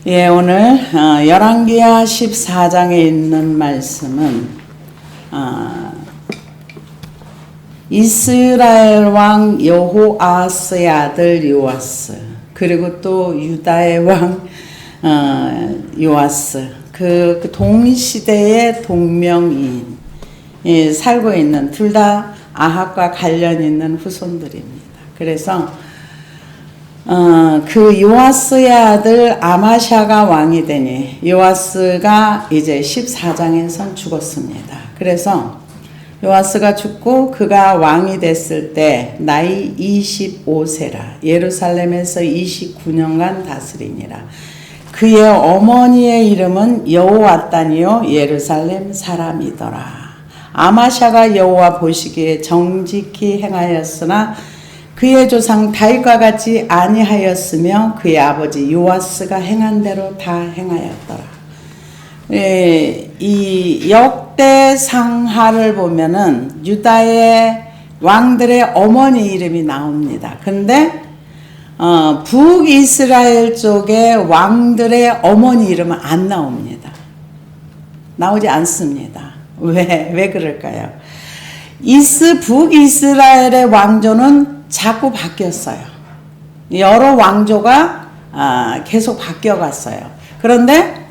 예, 오늘 열왕기하 14장에 있는 말씀은 이스라엘 왕 여호아스의 아들 요아스, 그리고 또 유다의 왕 요아스, 그 동시대의 동명이인, 살고 있는, 둘 다 아합과 관련 있는 후손들입니다. 그래서 그 요아스의 아들 아마샤가 왕이 되니 요아스가 이제 14장에선 죽었습니다. 그래서 요아스가 죽고 그가 왕이 됐을 때 나이 25세라 예루살렘에서 29년간 다스리니라. 그의 어머니의 이름은 여호와단이요 예루살렘 사람이더라. 아마샤가 여호와 보시기에 정직히 행하였으나 그의 조상 다윗과 같이 아니하였으며 그의 아버지 요아스가 행한 대로 다 행하였더라. 이 역대상하를 보면은 유다의 왕들의 어머니 이름이 나옵니다. 근데 북이스라엘 쪽의 왕들의 어머니 이름은 안 나옵니다. 나오지 않습니다. 왜 그럴까요? 북이스라엘의 왕조는 자꾸 바뀌었어요. 여러 왕조가 계속 바뀌어갔어요. 그런데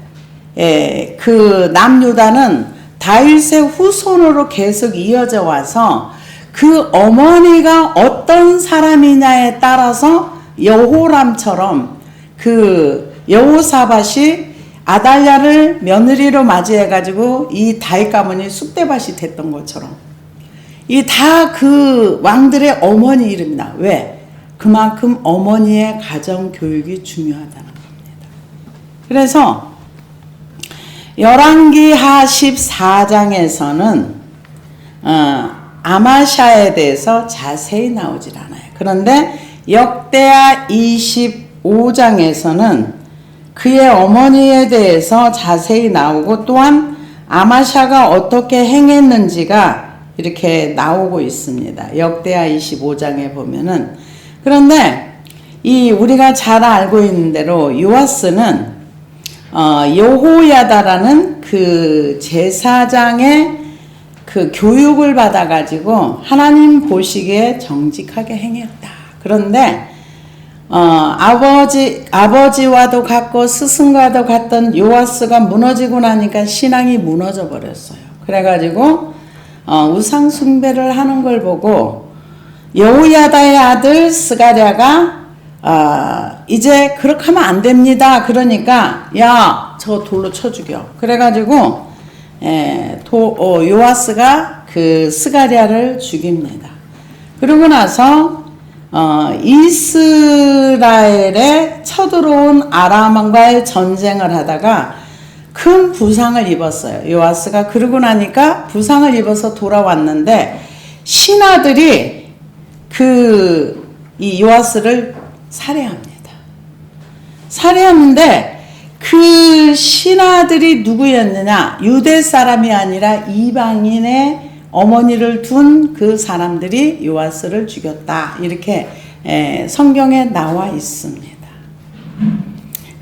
그 남유다는 다윗의 후손으로 계속 이어져 와서 그 어머니가 어떤 사람이냐에 따라서 여호람처럼 그 여호사밧이 아달랴를 며느리로 맞이해가지고 이 다윗 가문이 쑥대밭이 됐던 것처럼 이 다 그 왕들의 어머니 이름이다. 왜? 그만큼 어머니의 가정 교육이 중요하다는 겁니다. 그래서 열왕기하 14장에서는 아마샤에 대해서 자세히 나오질 않아요. 그런데 역대하 25장에서는 그의 어머니에 대해서 자세히 나오고 또한 아마샤가 어떻게 행했는지가 이렇게 나오고 있습니다. 역대하 25장에 보면은. 그런데 우리가 잘 알고 있는 대로 요아스는 여호야다라는 그 제사장의 그 교육을 받아가지고 하나님 보시기에 정직하게 행했다. 그런데 아버지와도 같고 스승과도 같던 요아스가 무너지고 나니까 신앙이 무너져 버렸어요. 그래가지고 우상 숭배를 하는 걸 보고 여호야다의 아들 스가랴가 이제 그렇게 하면 안 됩니다. 그러니까 야, 저 돌로 쳐 죽여. 그래가지고 요아스가 그 스가랴를 죽입니다. 그러고 나서 이스라엘에 쳐들어온 아람과의 전쟁을 하다가 큰 부상을 입었어요. 요아스가. 그러고 나니까 부상을 입어서 돌아왔는데 신하들이 이 요아스를 살해합니다. 살해했는데 그 신하들이 누구였느냐? 유대 사람이 아니라 이방인의 어머니를 둔 그 사람들이 요아스를 죽였다. 이렇게 성경에 나와 있습니다.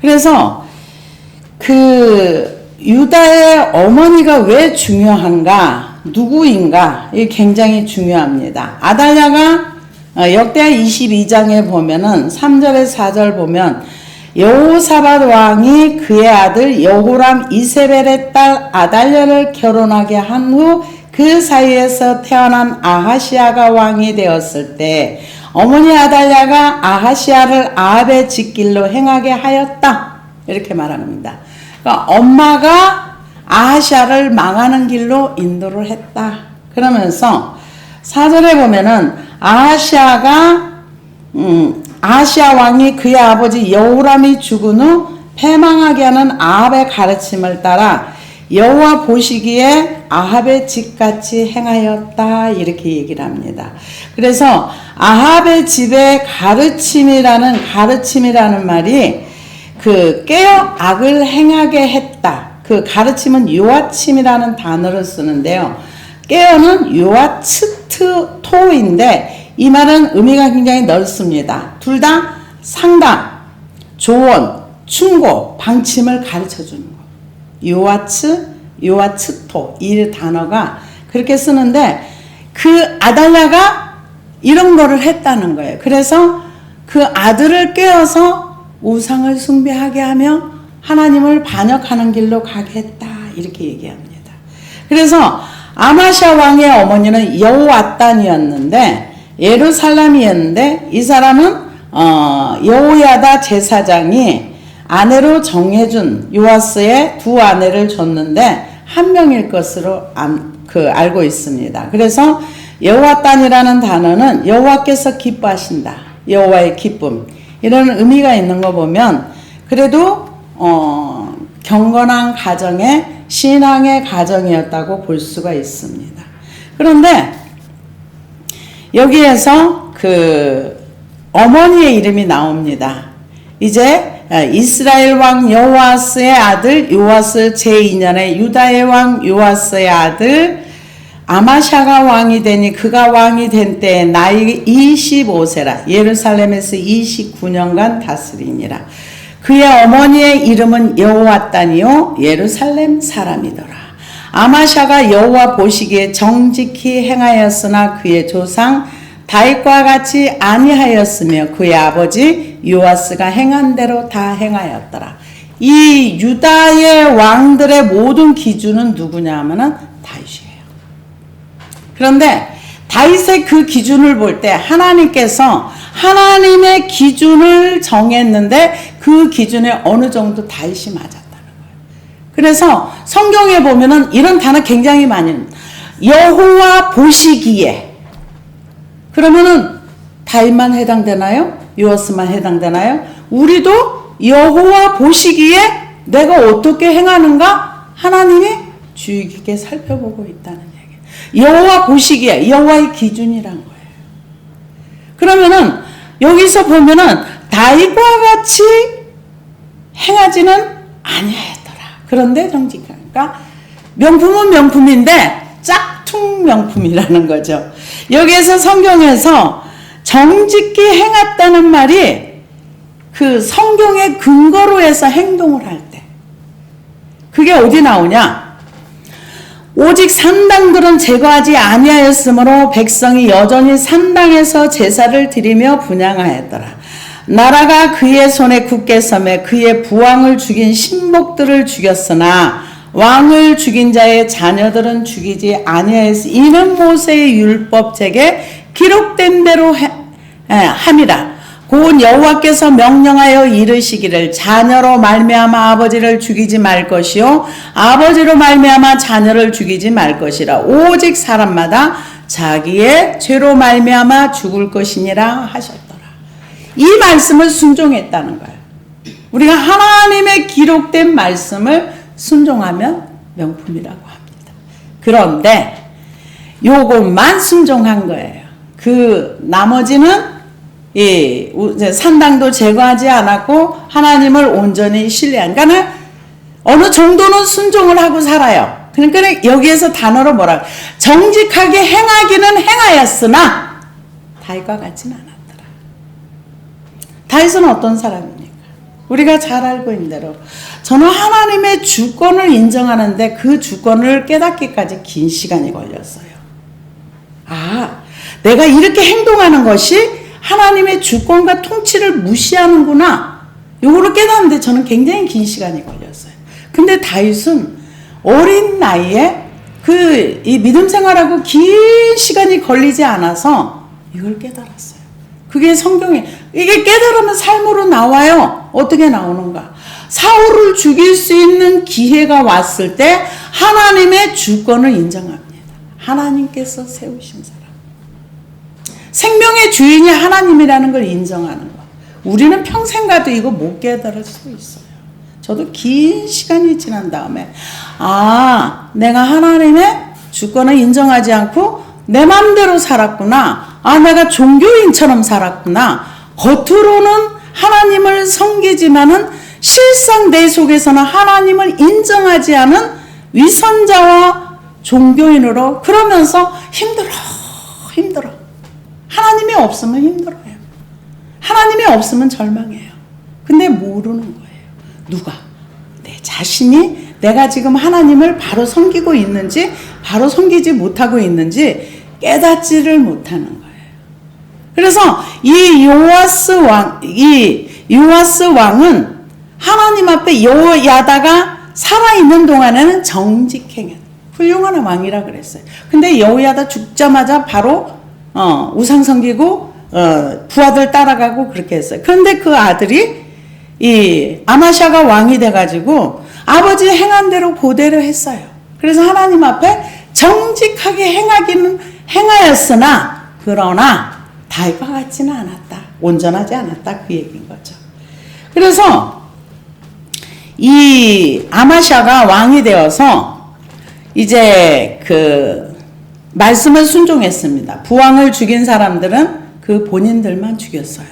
그래서 유다의 어머니가 왜 중요한가? 누구인가? 이게 굉장히 중요합니다. 아달랴가 역대하 22장에 보면은 3절에 4절 보면 여호사밧 왕이 그의 아들 여호람 이세벨의 딸 아달랴를 결혼하게 한 후 그 사이에서 태어난 아하시아가 왕이 되었을 때 어머니 아달랴가 아하시아를 아합의 직길로 행하게 하였다. 이렇게 말합니다. 그러니까 엄마가 아하시아를 망하는 길로 인도를 했다. 그러면서 4절에 보면은 아하시아 왕이 그의 아버지 여호람이 죽은 후 패망하게 하는 아합의 가르침을 따라 여호와 보시기에 아합의 집같이 행하였다. 이렇게 얘기를 합니다. 그래서 아합의 집의 가르침이라는 말이 깨어 악을 행하게 했다. 그 가르침은 요아침이라는 단어를 쓰는데요. 깨어는 요아츠토인데 이 말은 의미가 굉장히 넓습니다. 둘 다 상담, 조언, 충고, 방침을 가르쳐 주는 거. 요아츠토 이 단어가 그렇게 쓰는데 그 아달랴가 이런 거를 했다는 거예요. 그래서 그 아들을 깨워서 우상을 숭배하게 하며 하나님을 반역하는 길로 가게 했다. 이렇게 얘기합니다. 그래서 아마샤 왕의 어머니는 여호와단이었는데 예루살렘이었는데 이 사람은 여호야다 제사장이 아내로 정해준 요아스의 두 아내를 줬는데 한 명일 것으로 알고 있습니다. 그래서 여호와단이라는 단어는 여호와께서 기뻐하신다. 여호와의 기쁨. 이런 의미가 있는 거 보면 그래도 경건한 가정의 신앙의 가정이었다고 볼 수가 있습니다. 그런데 여기에서 그 어머니의 이름이 나옵니다. 이제 이스라엘 왕 여호아스의 아들 요아스 제2년에 유다의 왕 요아스의 아들 아마샤가 왕이 되니 그가 왕이 된 때에 나이 25세라 예루살렘에서 29년간 다스리니라. 그의 어머니의 이름은 여호와단이요 예루살렘 사람이더라. 아마샤가 여호와 보시기에 정직히 행하였으나 그의 조상 다윗과 같이 아니하였으며 그의 아버지 요아스가 행한 대로 다 행하였더라. 이 유다의 왕들의 모든 기준은 누구냐 하면은 다윗이에요. 그런데 다윗의 그 기준을 볼 때 하나님께서 하나님의 기준을 정했는데 그 기준에 어느 정도 다윗이 맞았다는 거예요. 그래서 성경에 보면은 이런 단어 굉장히 많이 여호와 보시기에 그러면은 다윗만 해당되나요? 요아스만 해당되나요? 우리도 여호와 보시기에 내가 어떻게 행하는가 하나님이 주의 깊게 살펴보고 있다는 얘기예요. 여호와 보시기에 여호와의 기준이란 거예요. 그러면은 여기서 보면은 다윗과 같이 행하지는 아니하였더라. 그런데 정직하니까 명품은 명품인데 짝퉁 명품이라는 거죠. 여기에서 성경에서 정직히 행했다는 말이 그 성경의 근거로 해서 행동을 할 때 그게 어디 나오냐? 오직 산당들은 제거하지 아니하였으므로 백성이 여전히 산당에서 제사를 드리며 분향하였더라. 나라가 그의 손에 굳게 섬에 그의 부왕을 죽인 신복들을 죽였으나 왕을 죽인 자의 자녀들은 죽이지 아니하였으 이는 모세의 율법책에 기록된 대로 함이라. 곧 여호와께서 명령하여 이르시기를 자녀로 말미암아 아버지를 죽이지 말 것이요 아버지로 말미암아 자녀를 죽이지 말 것이라. 오직 사람마다 자기의 죄로 말미암아 죽을 것이니라 하셨더라. 이 말씀을 순종했다는 거예요. 우리가 하나님의 기록된 말씀을 순종하면 명품이라고 합니다. 그런데 요것만 순종한 거예요. 그 나머지는 산당도 제거하지 않았고 하나님을 온전히 신뢰한. 그러니까 어느 정도는 순종을 하고 살아요. 그러니까 여기에서 단어로 뭐라 정직하게 행하기는 행하였으나 다윗과 같지는 않았더라. 다윗은 어떤 사람입니까? 우리가 잘 알고 있는 대로 저는 하나님의 주권을 인정하는데 그 주권을 깨닫기까지 긴 시간이 걸렸어요. 내가 이렇게 행동하는 것이 하나님의 주권과 통치를 무시하는구나. 요거를 깨닫는데 저는 굉장히 긴 시간이 걸렸어요. 근데 다윗은 어린 나이에 이 믿음 생활하고 긴 시간이 걸리지 않아서 이걸 깨달았어요. 그게 성경에 이게 깨달으면 삶으로 나와요. 어떻게 나오는가? 사울을 죽일 수 있는 기회가 왔을 때 하나님의 주권을 인정합니다. 하나님께서 세우신 사람. 생명의 주인이 하나님이라는 걸 인정하는 거. 우리는 평생 가도 이거 못 깨달을 수 있어요. 저도 긴 시간이 지난 다음에 내가 하나님의 주권을 인정하지 않고 내 맘대로 살았구나. 내가 종교인처럼 살았구나. 겉으로는 하나님을 섬기지만은 실상 내 속에서는 하나님을 인정하지 않은 위선자와 종교인으로 그러면서 힘들어. 하나님이 없으면 힘들어요. 하나님이 없으면 절망해요. 근데 모르는 거예요. 누가? 내 자신이 내가 지금 하나님을 바로 섬기고 있는지 바로 섬기지 못하고 있는지 깨닫지를 못하는 거예요. 그래서 이 요아스 왕은 하나님 앞에 여호야다가 살아있는 동안에는 정직행했. 훌륭한 왕이라 그랬어요. 근데 여호야다 죽자마자 바로 우상 섬기고 부하들 따라가고 그렇게 했어요. 그런데 그 아들이 이 아마샤가 왕이 돼가지고 아버지 행한 대로 그대로 했어요. 그래서 하나님 앞에 정직하게 행하였으나 그러나 다윗과 같지는 않았다. 온전하지 않았다. 그 얘기인 거죠. 그래서 이 아마샤가 왕이 되어서 이제 그 말씀을 순종했습니다. 부왕을 죽인 사람들은 그 본인들만 죽였어요.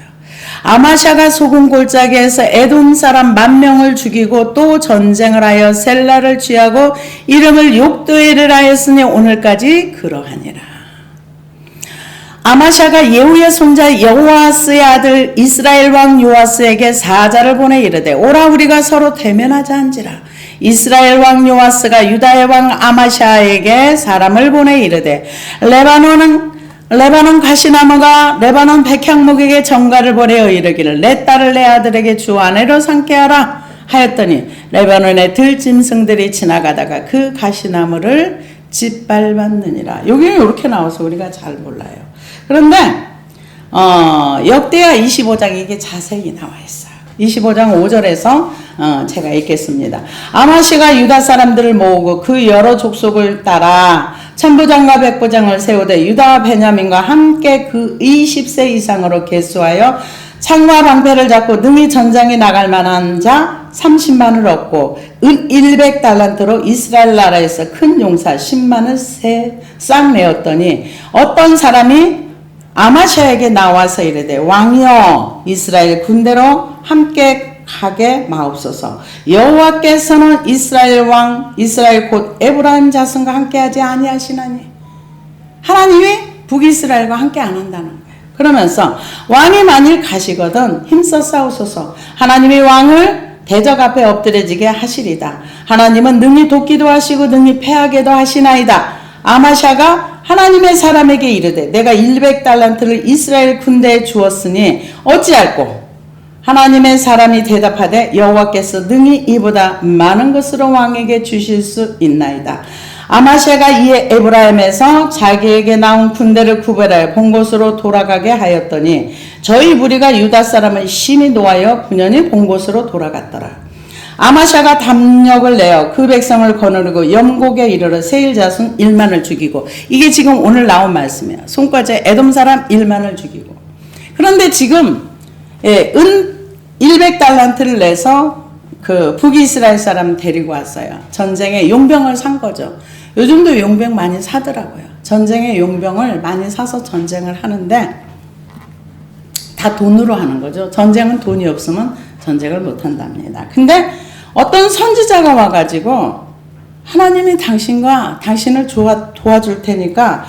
아마샤가 소금 골짜기에서 에돔 사람 10,000명을 죽이고 또 전쟁을 하여 셀라를 취하고 이름을 욕되이를 하였으니 오늘까지 그러하니라. 아마샤가 예후의 손자 여호아스의 아들 이스라엘 왕 요아스에게 사자를 보내 이르되 오라 우리가 서로 대면하자 한지라. 이스라엘 왕 요아스가 유다의 왕 아마샤에게 사람을 보내 이르되 레바논 가시나무가 레바논 백향목에게 전가를 보내어 이르기를 내 딸을 내 아들에게 주 아내로 삼게 하라 하였더니 레바논의 들짐승들이 지나가다가 그 가시나무를 짓밟았느니라. 여기는 이렇게 나와서 우리가 잘 몰라요. 그런데 역대하 25장 이게 자세히 나와 있어요. 25장 5절에서 제가 읽겠습니다. 아마시가 유다 사람들을 모으고 그 여러 족속을 따라 천부장과 백부장을 세우되 유다와 베냐민과 함께 그 20세 이상으로 계수하여 창과 방패를 잡고 능히 전장에 나갈 만한 자 30만을 얻고 은 100달란트로 이스라엘 나라에서 큰 용사 10만을 싹 내었더니 어떤 사람이 아마샤에게 나와서 이르되 왕이여 이스라엘 군대로 함께 가게 마옵소서. 여호와께서는 이스라엘 곧 에브라임 자손과 함께하지 아니하시나니. 하나님이 북이스라엘과 함께 안 한다는 거예요. 그러면서 왕이 만일 가시거든 힘써 싸우소서. 하나님이 왕을 대적 앞에 엎드려지게 하시리다. 하나님은 능히 돕기도 하시고 능히 패하게도 하시나이다. 아마샤가 하나님의 사람에게 이르되 내가 100달란트를 이스라엘 군대에 주었으니 어찌할꼬. 하나님의 사람이 대답하되 여호와께서 능히 이보다 많은 것으로 왕에게 주실 수 있나이다. 아마샤가 이에 에브라임에서 자기에게 나온 군대를 구별하여 본 곳으로 돌아가게 하였더니 저희 무리가 유다 사람을 심히 노하여 분연히 본 곳으로 돌아갔더라. 아마샤가 담력을 내어 그 백성을 거느리고 염곡에 이르러 세일 자손 1만을 죽이고 이게 지금 오늘 나온 말씀이에요. 손과제 에돔 사람 1만을 죽이고 그런데 지금 은 100달란트를 내서 그 북이스라엘 사람 데리고 왔어요. 전쟁에 용병을 산 거죠. 요즘도 용병 많이 사더라고요. 전쟁에 용병을 많이 사서 전쟁을 하는데 다 돈으로 하는 거죠. 전쟁은 돈이 없으면 전쟁을 못 한답니다. 근데 어떤 선지자가 와가지고 하나님이 당신을 도와줄 테니까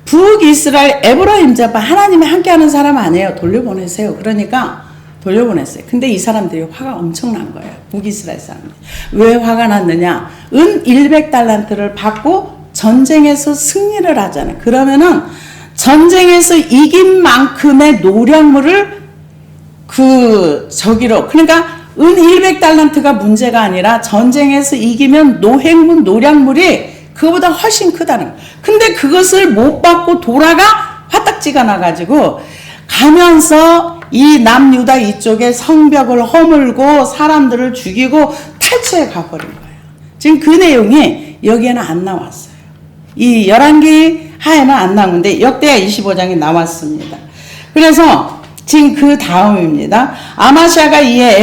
북이스라엘 에브라임 자파 하나님이 함께하는 사람 아니에요. 돌려보내세요. 그러니까 돌려보냈어요. 근데 이 사람들이 화가 엄청난 거예요. 북이스라엘 사람들. 왜 화가 났느냐? 은 100달란트를 받고 전쟁에서 승리를 하잖아요. 그러면은 전쟁에서 이긴 만큼의 노량물을 그러니까 은 100달란트가 문제가 아니라 전쟁에서 이기면 노량물이 그거보다 훨씬 크다는 거예요. 근데 그것을 못 받고 돌아가 화딱지가 나가지고 가면서 이 남유다 이쪽에 성벽을 허물고 사람들을 죽이고 탈취해 가버린 거예요. 지금 그 내용이 여기에는 안 나왔어요. 이 11기 하에는 안 나오는데 역대하 25장에 나왔습니다. 그래서 지금 그 다음입니다. 아마샤가 이에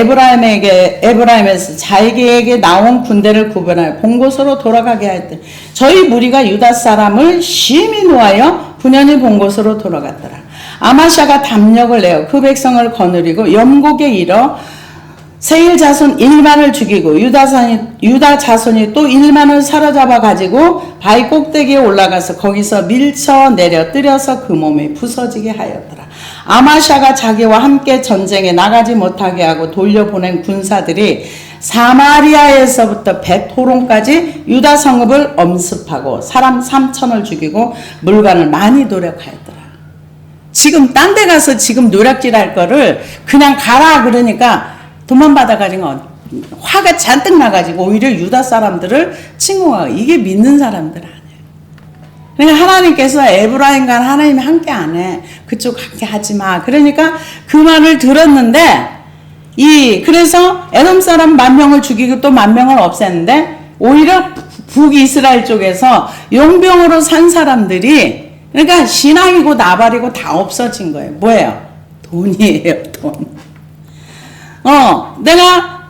에브라임에서 자기에게 나온 군대를 구별하여 본 곳으로 돌아가게 하였더니 저희 무리가 유다 사람을 심히 노하여 분연히 본 곳으로 돌아갔더라. 아마샤가 담력을 내어 그 백성을 거느리고 염곡에 이르러 세일 자손 1만을 죽이고 유다 자손이 또 1만을 사로잡아 가지고 바위 꼭대기에 올라가서 거기서 밀쳐 내려 뜨려서 그 몸이 부서지게 하였더라. 아마샤가 자기와 함께 전쟁에 나가지 못하게 하고 돌려보낸 군사들이 사마리아에서부터 벳호론까지 유다 성읍을 엄습하고 사람 3천을 죽이고 물건을 많이 노력하였더라. 지금 딴 데 가서 지금 노력질할 거를 그냥 가라 그러니까 돈만 받아가지고 화가 잔뜩 나가지고 오히려 유다 사람들을 침공하고, 이게 믿는 사람들 아니에요. 그러니까 하나님께서 에브라임과 하나님이 함께 안 해. 그쪽 함께 하지 마. 그러니까 그 말을 들었는데, 그래서 에돔 사람 10,000명을 죽이고 또 10,000명을 없앴는데, 오히려 북이스라엘 쪽에서 용병으로 산 사람들이, 그러니까 신앙이고 나발이고 다 없어진 거예요. 뭐예요? 돈이에요, 돈. 내가,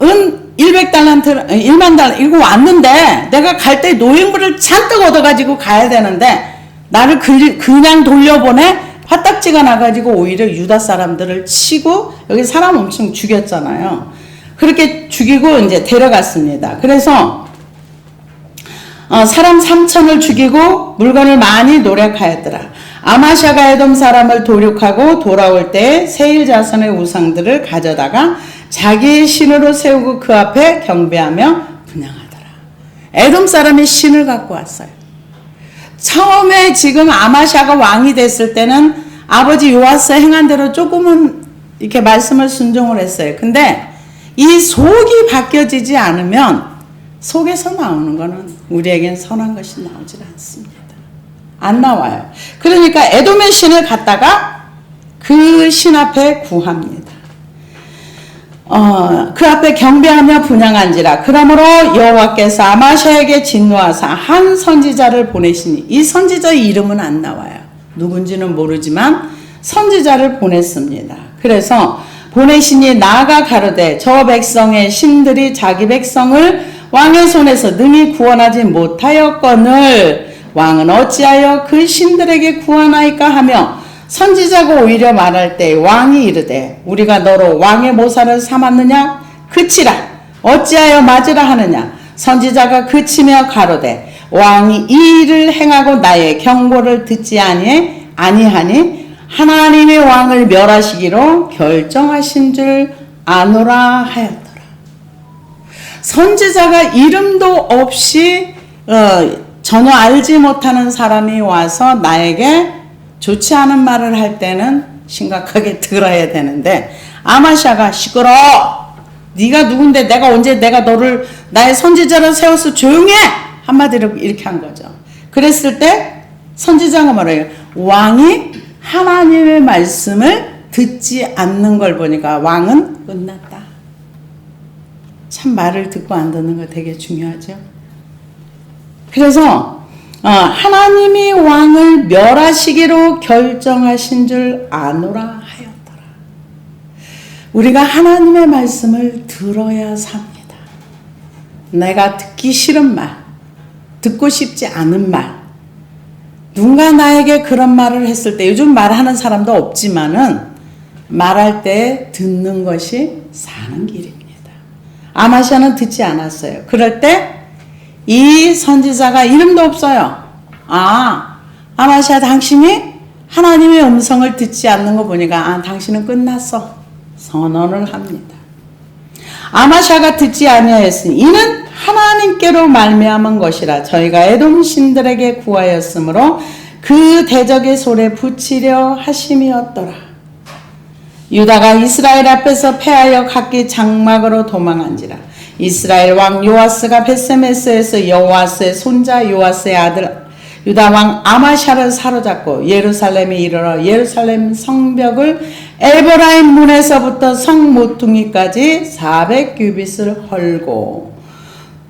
은 100달란트, 1만 달러, 이거 왔는데, 내가 갈 때 노획물을 잔뜩 얻어가지고 가야 되는데, 나를 그냥 돌려보내? 화딱지가 나가지고 오히려 유다 사람들을 치고, 여기 사람 엄청 죽였잖아요. 그렇게 죽이고 이제 데려갔습니다. 그래서, 사람 3천을 죽이고 물건을 많이 노력하였더라. 아마샤가 에돔 사람을 도륙하고 돌아올 때 세일 자손의 우상들을 가져다가 자기의 신으로 세우고 그 앞에 경배하며 분향하더라. 에돔 사람이 신을 갖고 왔어요. 처음에 지금 아마샤가 왕이 됐을 때는 아버지 요아스 행한 대로 조금은 이렇게 말씀을 순종을 했어요. 근데 이 속이 바뀌어지지 않으면 속에서 나오는 거는 우리에겐 선한 것이 나오질 않습니다. 안 나와요. 그러니까 에돔의 신을 갖다가 그 신 앞에 구합니다. 그 앞에 경배하며 분향한지라. 그러므로 여호와께서 아마샤에게 진노하사 한 선지자를 보내시니, 이 선지자의 이름은 안 나와요. 누군지는 모르지만 선지자를 보냈습니다. 그래서 보내시니 나아가 가로되 저 백성의 신들이 자기 백성을 왕의 손에서 능히 구원하지 못하였거늘 왕은 어찌하여 그 신들에게 구원하이까 하며, 선지자가 오히려 말할 때 왕이 이르되 우리가 너로 왕의 모사를 삼았느냐? 그치라. 어찌하여 맞으라 하느냐? 선지자가 그치며 가로되 왕이 이 일을 행하고 나의 경고를 듣지 아니하니 하나님의 왕을 멸하시기로 결정하신 줄 아노라 하였더라. 선지자가 이름도 없이 전혀 알지 못하는 사람이 와서 나에게 좋지 않은 말을 할 때는 심각하게 들어야 되는데, 아마샤가 시끄러워, 네가 누군데 내가 언제 내가 너를 나의 선지자로 세워서 조용해, 한마디로 이렇게 한 거죠. 그랬을 때 선지자가 뭐래요? 왕이 하나님의 말씀을 듣지 않는 걸 보니까 왕은 끝났다. 참 말을 듣고 안 듣는 거 되게 중요하죠. 그래서 하나님이 왕을 멸하시기로 결정하신 줄 아노라 하였더라. 우리가 하나님의 말씀을 들어야 삽니다. 내가 듣기 싫은 말, 듣고 싶지 않은 말, 누군가 나에게 그런 말을 했을 때, 요즘 말하는 사람도 없지만은 말할 때 듣는 것이 사는 길입니다. 아마샤는 듣지 않았어요. 그럴 때 이 선지자가 이름도 없어요. 아마샤, 당신이 하나님의 음성을 듣지 않는 거 보니까 당신은 끝났어. 선언을 합니다. 아마샤가 듣지 아니하였으니 이는 하나님께로 말미암은 것이라. 저희가 에돔 신들에게 구하였으므로 그 대적의 손에 붙이려 하심이었더라. 유다가 이스라엘 앞에서 패하여 각기 장막으로 도망한지라. 이스라엘 왕 요아스가 벳세메스에서 여호아스의 손자 요아스의 아들 유다 왕 아마샤를 사로잡고 예루살렘에 이르러 예루살렘 성벽을 에브라임 문에서부터 성 모퉁이까지 400규빗을 헐고,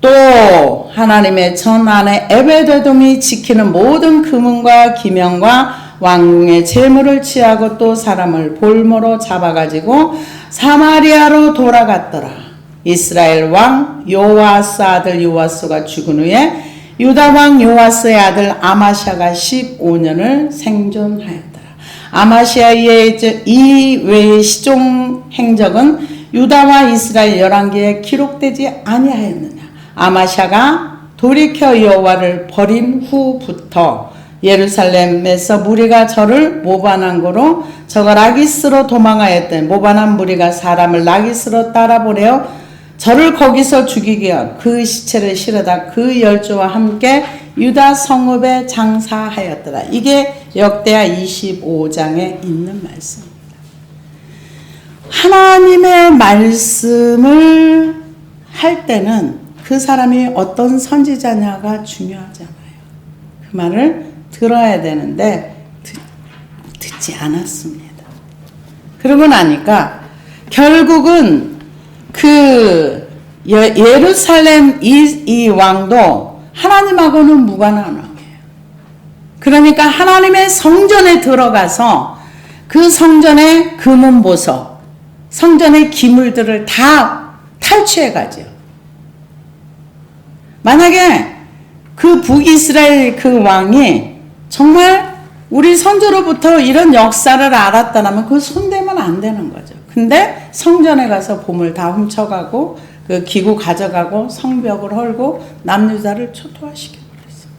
또 하나님의 전 안에 에베데돔이 지키는 모든 금은과 기명과 왕궁의 재물을 취하고 또 사람을 볼모로 잡아가지고 사마리아로 돌아갔더라. 이스라엘 왕 요아스 아들 요아스가 죽은 후에 유다 왕 요아스의 아들 아마샤가 15년을 생존하였더라. 아마시아의 이 외의 시종 행적은 유다와 이스라엘 11개에 기록되지 아니하였느냐. 아마샤가 돌이켜 여호와를 버린 후부터 예루살렘에서 무리가 저를 모반한 거로 저가 라기스로 도망하였던 모반한 무리가 사람을 라기스로 따라보려 저를 거기서 죽이기 위하여 그 시체를 실어다 그 열조와 함께 유다 성읍에 장사하였더라. 이게 역대하 25장에 있는 말씀입니다. 하나님의 말씀을 할 때는 그 사람이 어떤 선지자냐가 중요하잖아요. 그 말을 들어야 되는데 듣지 않았습니다. 그러고 나니까 결국은 그 예루살렘 이 왕도 하나님하고는 무관한 왕이에요. 그러니까 하나님의 성전에 들어가서 그 성전의 금은 보석, 성전의 기물들을 다 탈취해 가죠. 만약에 그 북이스라엘 그 왕이 정말 우리 선조로부터 이런 역사를 알았다면 그거 손대면 안 되는 거죠. 근데 성전에 가서 보물 다 훔쳐가고 그 기구 가져가고 성벽을 헐고 남유다를 초토화시켜 버렸어요.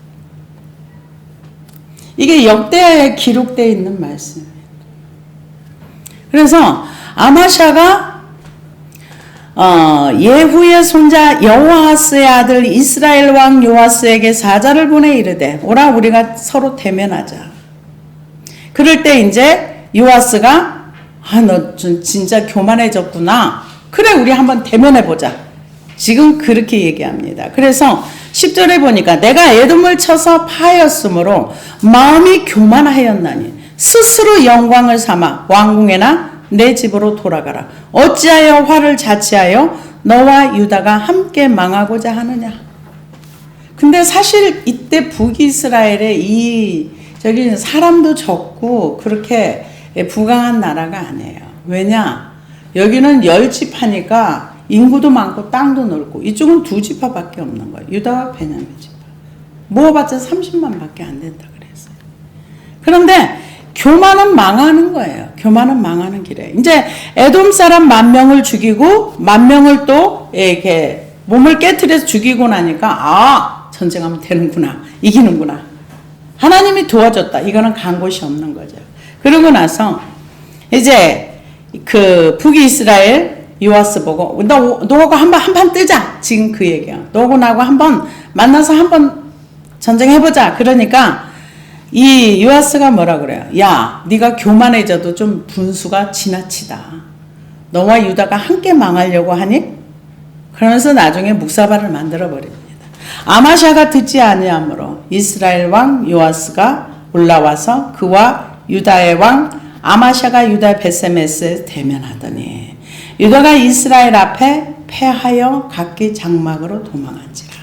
이게 역대하에 기록되어 있는 말씀입니다. 그래서 아마샤가 예후의 손자 여호아스의 아들 이스라엘 왕 요아스에게 사자를 보내 이르되 오라 우리가 서로 대면하자. 그럴 때 이제 요아스가 너 진짜 교만해졌구나. 그래 우리 한번 대면해보자. 지금 그렇게 얘기합니다. 그래서 10절에 보니까 내가 에돔을 쳐서 파하였으므로 마음이 교만하였나니 스스로 영광을 삼아 왕궁에나 내 집으로 돌아가라. 어찌하여 화를 자취하여 너와 유다가 함께 망하고자 하느냐. 근데 사실 이때 북이스라엘에 저기 사람도 적고 그렇게 부강한 나라가 아니에요. 왜냐? 여기는 10지파니까 인구도 많고 땅도 넓고 이쪽은 2지파밖에 없는 거예요. 유다와 베냐민 지파. 모아봤자 30만 밖에 안 된다 그랬어요. 그런데 교만은 망하는 거예요. 교만은 망하는 길이에요. 이제 에돔 사람 10,000명을 죽이고 10,000명을 또 이렇게 몸을 깨트려서 죽이고 나니까 전쟁하면 되는구나. 이기는구나. 하나님이 도와줬다. 이거는 간 곳이 없는 거죠. 그러고 나서 이제 그 북이스라엘 요아스 보고 너하고 한판 뜨자. 지금 그 얘기야. 너하고 나하고 한번 만나서 한번 전쟁해보자. 그러니까 이 요아스가 뭐라 그래요? 야, 네가 교만해져도 좀 분수가 지나치다. 너와 유다가 함께 망하려고 하니? 그러면서 나중에 묵사발을 만들어 버립니다. 아마샤가 듣지 아니하므로 이스라엘 왕 요아스가 올라와서 그와 유다의 왕 아마샤가 유다 베세메스에 대면하더니 유다가 이스라엘 앞에 패하여 각기 장막으로 도망한지라.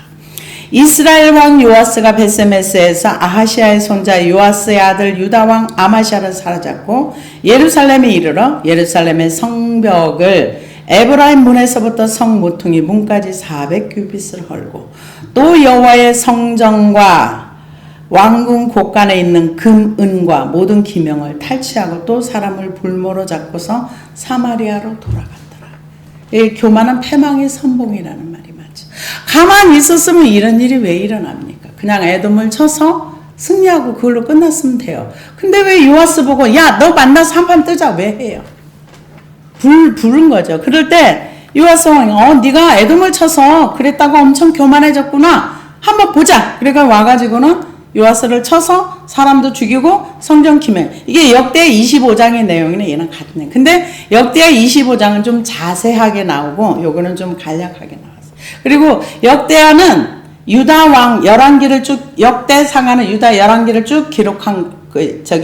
이스라엘 왕 요아스가 베세메스에서 아하시아의 손자 요아스의 아들 유다 왕 아마샤를 사로잡고 예루살렘에 이르러 예루살렘의 성벽을 에브라임 문에서부터 성 모퉁이 문까지 400규빗을 헐고 또 여호와의 성전과 왕궁 곳간에 있는 금, 은과 모든 기명을 탈취하고 또 사람을 불모로 잡고서 사마리아로 돌아갔더라. 이 교만은 패망의 선봉이라는 말이 맞죠. 가만히 있었으면 이런 일이 왜 일어납니까? 그냥 에돔을 쳐서 승리하고 그걸로 끝났으면 돼요. 근데 왜 요아스 보고 야, 너 만나서 한판 뜨자 왜 해요? 부른 거죠. 그럴 때 요아스 왕이 네가 에돔을 쳐서 그랬다고 엄청 교만해졌구나. 한번 보자. 그러니까 와가지고는 요아스를 쳐서 사람도 죽이고 성전 기명. 이게 역대 25장의 내용이네. 얘는 같네. 근데 역대 25장은 좀 자세하게 나오고 요거는 좀 간략하게 나왔어요. 그리고 역대하는 유다 왕 11기를 쭉 역대상하는 유다 11기를 쭉 기록한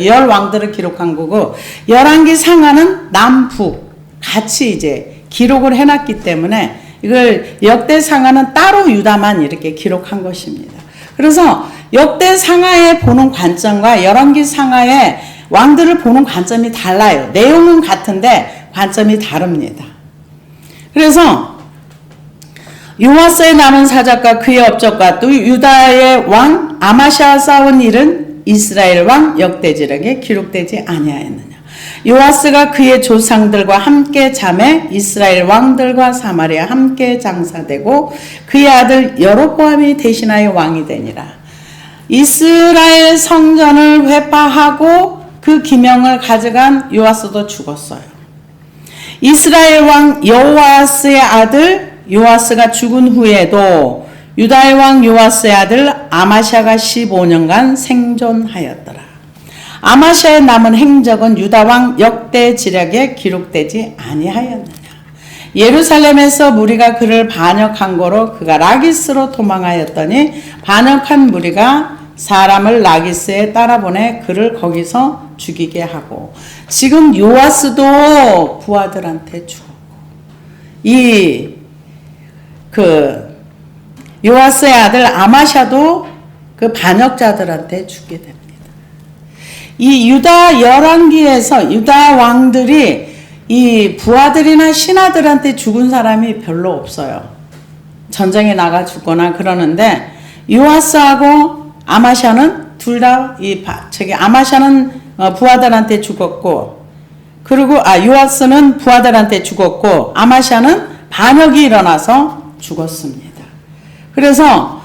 열 왕들을 기록한 거고 11기 상하는 남북 같이 이제 기록을 해놨기 때문에 이걸 역대 상하는 따로 유다만 이렇게 기록한 것입니다. 그래서 역대 상하에 보는 관점과 열왕기 상하의 왕들을 보는 관점이 달라요. 내용은 같은데 관점이 다릅니다. 그래서 요아스의 남은 사적과 그의 업적과 또 유다의 왕 아마샤와 싸운 일은 이스라엘 왕 역대지력에 기록되지 아니하였느냐. 요아스가 그의 조상들과 함께 잠에 이스라엘 왕들과 사마리아 함께 장사되고 그의 아들 여로보암이 대신하여 왕이 되니라. 이스라엘 성전을 회파하고 그 기명을 가져간 요아스도 죽었어요. 이스라엘 왕 여호아스의 아들 요아스가 죽은 후에도 유다의 왕 요아스의 아들 아마샤가 15년간 생존하였더라. 아마샤의 남은 행적은 유다 왕 역대 지략에 기록되지 아니하였느냐. 예루살렘에서 무리가 그를 반역한 거로 그가 라기스로 도망하였더니 반역한 무리가 사람을 라기스에 따라보내 그를 거기서 죽이게 하고, 지금 요아스도 부하들한테 죽었고, 요아스의 아들 아마샤도 그 반역자들한테 죽게 됩니다. 이 유다 열왕기에서 유다 왕들이 이 부하들이나 신하들한테 죽은 사람이 별로 없어요. 전쟁에 나가 죽거나 그러는데, 요아스하고 아마샤는 둘 다 아마샤는 부하들한테 죽었고, 그리고 요아스는 부하들한테 죽었고, 아마샤는 반역이 일어나서 죽었습니다. 그래서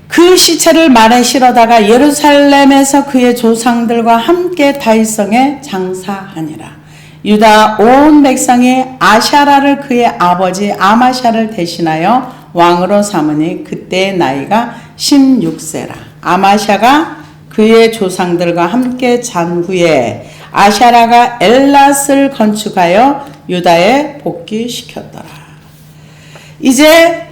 그 시체를 말에 실어다가 예루살렘에서 그의 조상들과 함께 다윗성에 장사하니라. 유다 온 백성이 아샤라를 그의 아버지 아마샤를 대신하여 왕으로 삼으니 그때의 나이가 16세라. 아마샤가 그의 조상들과 함께 잔 후에 아샤라가 엘랏을 건축하여 유다에 복귀시켰더라. 이제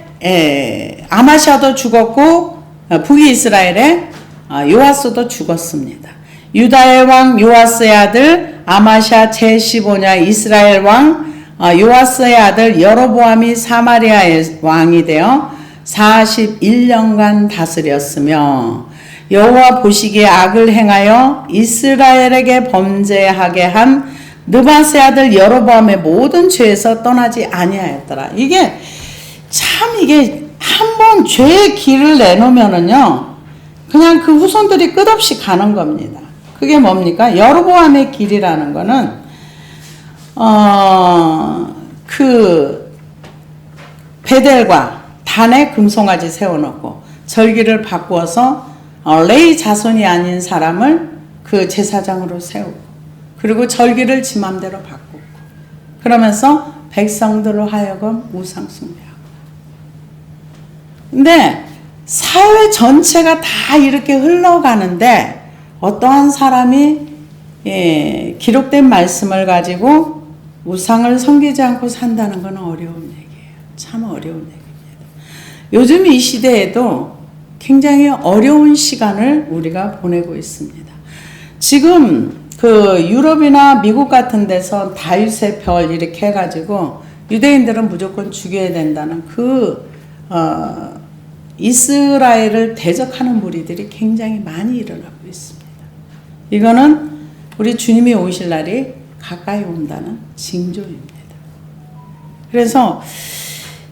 아마샤도 죽었고 북이스라엘의 요아스도 죽었습니다. 유다의 왕 요아스의 아들 아마샤 제15년 이스라엘 왕 요아스의 아들 여로보암이 사마리아의 왕이 되어 41년간 다스렸으며, 여호와 보시기에 악을 행하여 이스라엘에게 범죄하게 한 느바스의 아들 여로보암의 모든 죄에서 떠나지 아니하였더라. 이게 한번 죄의 길을 내놓으면은요, 그냥 그 후손들이 끝없이 가는 겁니다. 그게 뭡니까? 여로보암의 길이라는 거는, 베델과 단에 금송아지 세워놓고, 절기를 바꾸어서, 레이 자손이 아닌 사람을 그 제사장으로 세우고, 그리고 절기를 지 맘대로 바꾸고, 그러면서 백성들로 하여금 우상숭배하고. 근데 사회 전체가 다 이렇게 흘러가는데 어떠한 사람이 기록된 말씀을 가지고 우상을 섬기지 않고 산다는 건 어려운 얘기예요. 참 어려운 얘기입니다. 요즘 이 시대에도 굉장히 어려운 시간을 우리가 보내고 있습니다. 지금 유럽이나 미국 같은 데서 다윗의 별 이렇게 해가지고 유대인들은 무조건 죽여야 된다는 이스라엘을 대적하는 무리들이 굉장히 많이 일어나고 있습니다. 이거는 우리 주님이 오실 날이 가까이 온다는 징조입니다. 그래서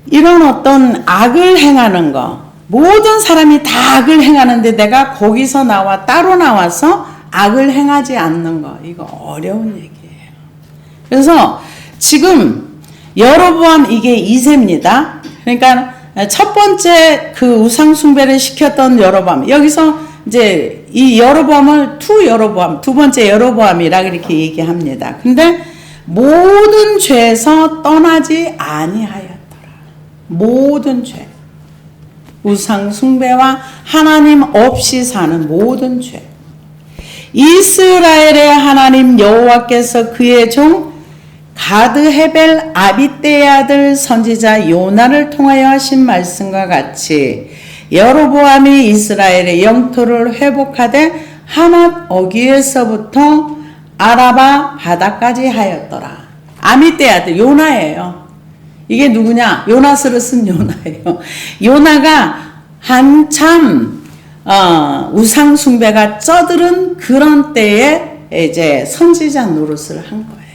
이런 어떤 악을 행하는 거, 모든 사람이 다 악을 행하는데 내가 거기서 따로 나와서 악을 행하지 않는 거, 이거 어려운 얘기예요. 그래서 지금 여로보암 이게 2세입니다. 그러니까 첫 번째 그 우상숭배를 시켰던 여로보암, 여기서 이제 이 여로보암을 여로보암, 두 번째 여로보암이라 이렇게 얘기합니다. 근데 모든 죄에서 떠나지 아니하였더라. 모든 죄. 우상숭배와 하나님 없이 사는 모든 죄. 이스라엘의 하나님 여호와께서 그의 종 가드 헤벨 아비떼의 아들 선지자 요나를 통하여 하신 말씀과 같이 여로보암이 이스라엘의 영토를 회복하되 하맛 어귀에서부터 아라바 바다까지 하였더라. 아미떼의 아들 요나예요. 이게 누구냐? 요나스를 쓴 요나예요. 요나가 한참 우상 숭배가 쩌들은 그런 때에 이제 선지자 노릇을 한 거예요.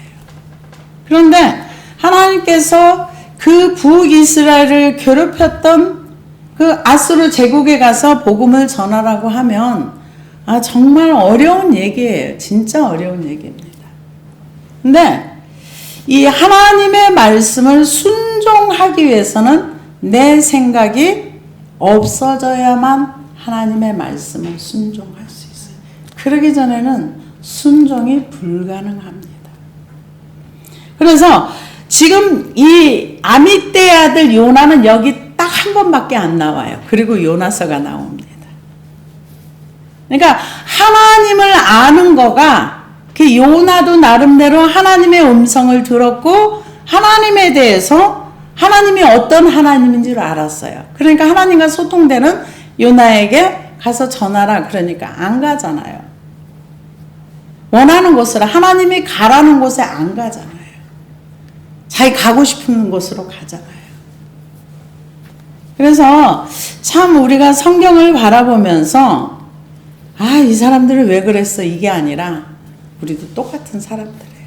그런데 하나님께서 그 북이스라엘을 괴롭혔던 그 아수르 제국에 가서 복음을 전하라고 하면 정말 어려운 얘기예요. 진짜 어려운 얘기입니다. 근데 이 하나님의 말씀을 순종하기 위해서는 내 생각이 없어져야만 하나님의 말씀을 순종할 수 있어요. 그러기 전에는 순종이 불가능합니다. 그래서 지금 이 아미떼의 아들 요나는 여기 딱 한 번밖에 안 나와요. 그리고 요나서가 나옵니다. 그러니까 하나님을 아는 거가 그 요나도 나름대로 하나님의 음성을 들었고 하나님에 대해서 하나님이 어떤 하나님인 줄 알았어요. 그러니까 하나님과 소통되는 요나에게 가서 전하라 그러니까 안 가잖아요. 원하는 곳으로 하나님이 가라는 곳에 안 가잖아요. 자기 가고 싶은 곳으로 가잖아요. 그래서 참 우리가 성경을 바라보면서 이 사람들은 왜 그랬어 이게 아니라 우리도 똑같은 사람들이에요.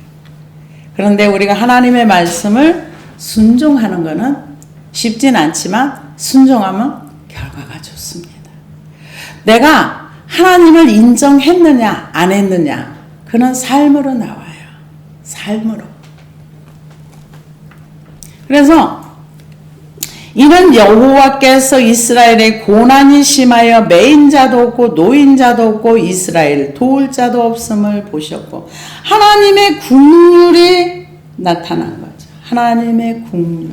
그런데 우리가 하나님의 말씀을 순종하는 것은 쉽진 않지만 순종하면 결과가 좋습니다. 내가 하나님을 인정했느냐 안 했느냐 그는 삶으로 나와요. 삶으로. 그래서 이는 여호와께서 이스라엘의 고난이 심하여 매인 자도 없고 노인 자도 없고 이스라엘 도울 자도 없음을 보셨고 하나님의 긍휼이 나타난 거죠. 하나님의 긍휼.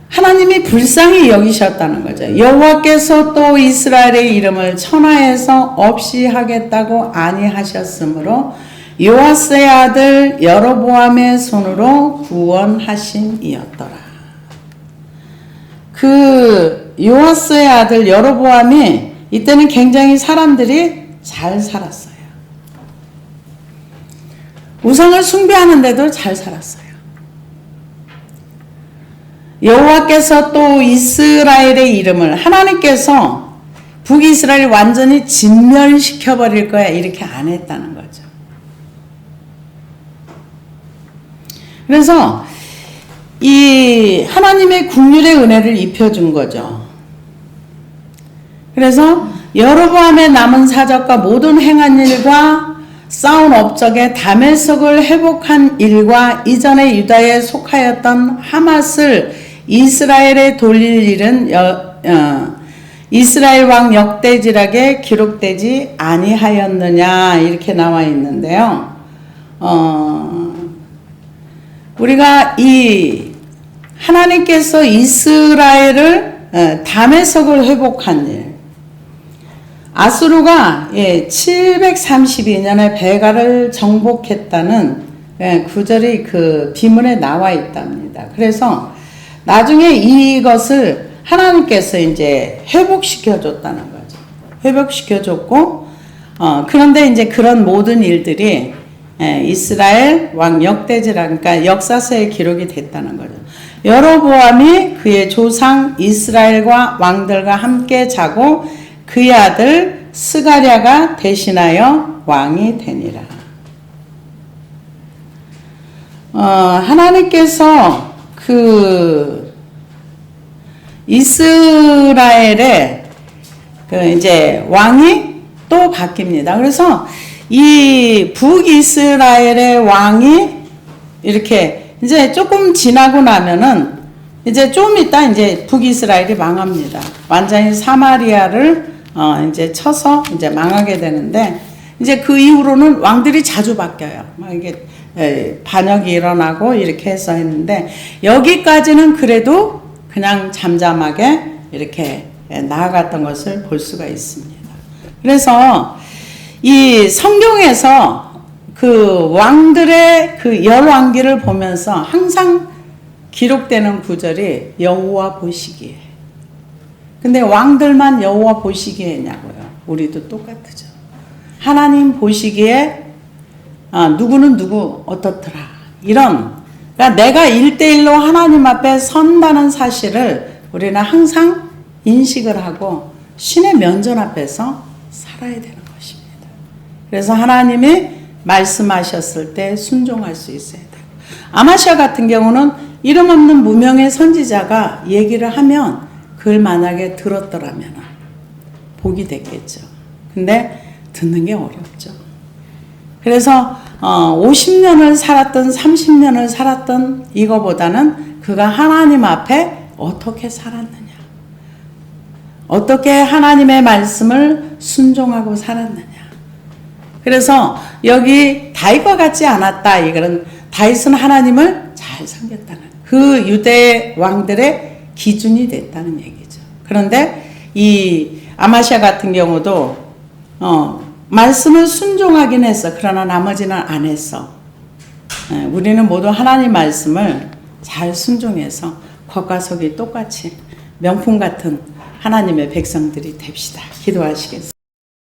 하나님이 불쌍히 여기셨다는 거죠. 여호와께서 또 이스라엘의 이름을 천하에서 없이 하겠다고 아니하셨으므로 요아스의 아들 여로보암의 손으로 구원하심이었더라. 그 요아스의 아들 여로보암이 이때는 굉장히 사람들이 잘 살았어요. 우상을 숭배하는데도 잘 살았어요. 여호와께서 또 이스라엘의 이름을 하나님께서 북이스라엘 완전히 진멸시켜버릴 거야 이렇게 안 했다는 거죠. 그래서 이 하나님의 긍휼의 은혜를 입혀준 거죠. 그래서 여로보암의 남은 사적과 모든 행한 일과 싸운 업적에 다메섹을 회복한 일과 이전에 유다에 속하였던 하맛을 이스라엘에 돌릴 일은 이스라엘 왕 역대지락에 기록되지 아니하였느냐 이렇게 나와 있는데요. 우리가 이 하나님께서 이스라엘을 다메섹을 회복한 일 아수르가 732년에 베가를 정복했다는 구절이 그 비문에 나와 있답니다. 그래서 나중에 이것을 하나님께서 이제 회복시켜 줬다는 거죠. 회복시켜 줬고 그런데 이제 그런 모든 일들이 이스라엘 왕 역대지라 그러니까 역사서에 기록이 됐다는 거죠. 여로보암이 그의 조상 이스라엘과 왕들과 함께 자고 그의 아들 스가랴가 대신하여 왕이 되니라. 하나님께서 그 이스라엘의 그 이제 왕이 또 바뀝니다. 그래서 이 북이스라엘의 왕이 이렇게 이제 조금 지나고 나면은 이제 좀 있다 이제 북이스라엘이 망합니다. 완전히 사마리아를 이제 쳐서 이제 망하게 되는데 이제 그 이후로는 왕들이 자주 바뀌어요. 막 이게 반역이 일어나고 이렇게 해서 했는데 여기까지는 그래도 그냥 잠잠하게 이렇게 나아갔던 것을 볼 수가 있습니다. 그래서 이 성경에서 그 왕들의 그 열왕기를 보면서 항상 기록되는 구절이 여호와 보시기에. 근데 왕들만 여호와 보시기에 했냐고요. 우리도 똑같죠. 하나님 보시기에 누구는 누구 어떻더라. 이런 그러니까 내가 1대1로 하나님 앞에 선다는 사실을 우리는 항상 인식을 하고 신의 면전 앞에서 살아야 되는 것입니다. 그래서 하나님이 말씀하셨을 때 순종할 수 있어야 돼요. 아마시아 같은 경우는 이름 없는 무명의 선지자가 얘기를 하면 그걸 만약에 들었더라면 복이 됐겠죠. 근데 듣는 게 어렵죠. 그래서 50년을 살았던 30년을 살았던 이거보다는 그가 하나님 앞에 어떻게 살았느냐, 어떻게 하나님의 말씀을 순종하고 살았느냐. 그래서 여기 다윗과 같지 않았다. 이거는 다윗은 하나님을 잘 섬겼다는 그 유대 왕들의 기준이 됐다는 얘기죠. 그런데 이 아마시아 같은 경우도 말씀을 순종하긴 했어. 그러나 나머지는 안 했어. 우리는 모두 하나님 말씀을 잘 순종해서 겉과 속이 똑같이 명품 같은 하나님의 백성들이 됩시다. 기도하시겠습니다.